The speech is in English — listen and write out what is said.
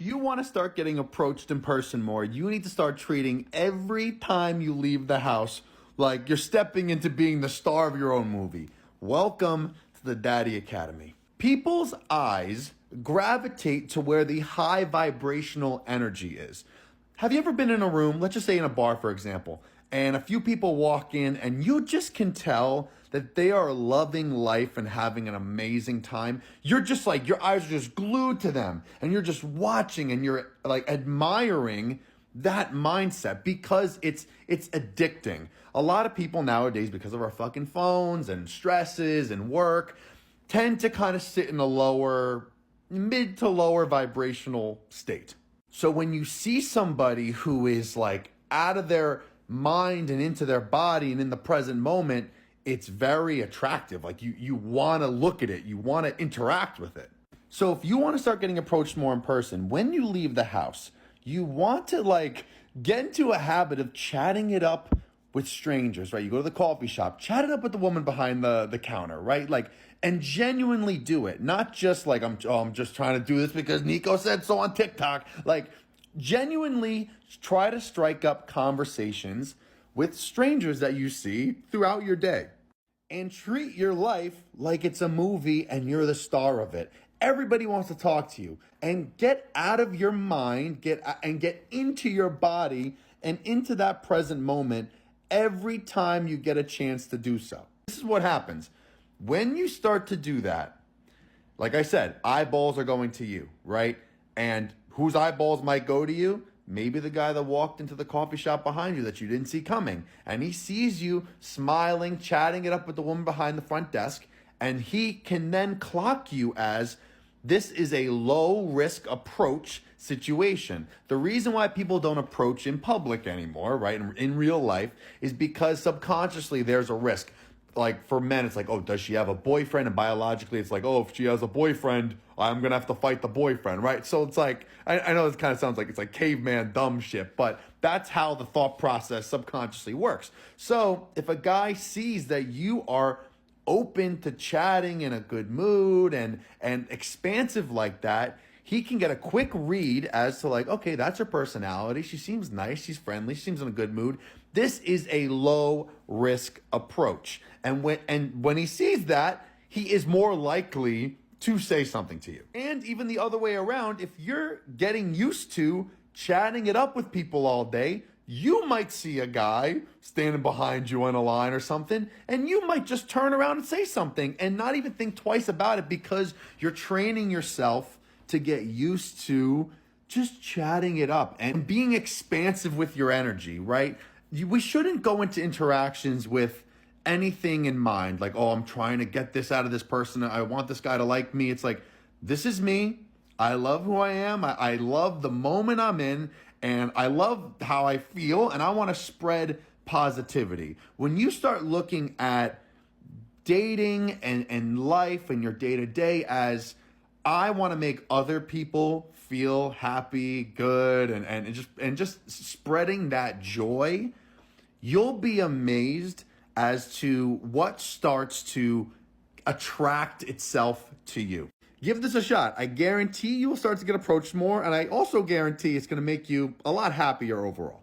you want to start getting approached in person more, you need to start treating every time you leave the house like you're stepping into being the star of your own movie. Welcome to the Daddy Academy. People's eyes gravitate to where the high vibrational energy is. Have you ever been in a room, let's just say in a bar, for example, and a few people walk in and you just can tell that they are loving life and having an amazing time? You're just like, your eyes are just glued to them and you're just watching and you're like admiring that mindset because it's addicting. A lot of people nowadays, because of our fucking phones and stresses and work, tend to kind of sit in a mid to lower vibrational state. So when you see somebody who is like out of their mind and into their body and in the present moment, it's very attractive. Like you want to look at it, you want to interact with it. So if you want to start getting approached more in person, when you leave the house, you want to like get into a habit of chatting it up with strangers, right? You go to the coffee shop, chat it up with the woman behind the counter, right? Like, and genuinely do it. Not just like, I'm just trying to do this because Nico said so on TikTok. Like, genuinely try to strike up conversations with strangers that you see throughout your day. And treat your life like it's a movie and you're the star of it. Everybody wants to talk to you. And get out of your mind, get into your body and into that present moment every time you get a chance to do so. This is what happens. When you start to do that, like I said, eyeballs are going to you, right? And whose eyeballs might go to you? Maybe the guy that walked into the coffee shop behind you that you didn't see coming. And he sees you smiling, chatting it up with the woman behind the front desk. And he can then clock you as this is a low risk approach situation. The reason why people don't approach in public anymore, right, in real life, is because subconsciously there's a risk. Like for men, it's like, oh, does she have a boyfriend? And biologically, it's like, oh, if she has a boyfriend, I'm going to have to fight the boyfriend, right? So it's like, I know this kind of sounds like it's like caveman dumb shit, but that's how the thought process subconsciously works. So if a guy sees that you are open to chatting, in a good mood and expansive like that, he can get a quick read as to like, okay, that's her personality. She seems nice. She's friendly. She seems in a good mood. This is a low risk approach. And when he sees that, he is more likely to say something to you. And even the other way around, if you're getting used to chatting it up with people all day, you might see a guy standing behind you in a line or something, and you might just turn around and say something and not even think twice about it because you're training yourself to get used to just chatting it up and being expansive with your energy, right? We shouldn't go into interactions with anything in mind, like, oh, I'm trying to get this out of this person. I want this guy to like me. It's like, this is me. I love who I am. I love the moment I'm in, and I love how I feel, and I want to spread positivity. When you start looking at dating and life and your day-to-day as, I want to make other people feel happy, good, and just spreading that joy, you'll be amazed as to what starts to attract itself to you. Give this a shot. I guarantee you'll start to get approached more, and I also guarantee it's going to make you a lot happier overall.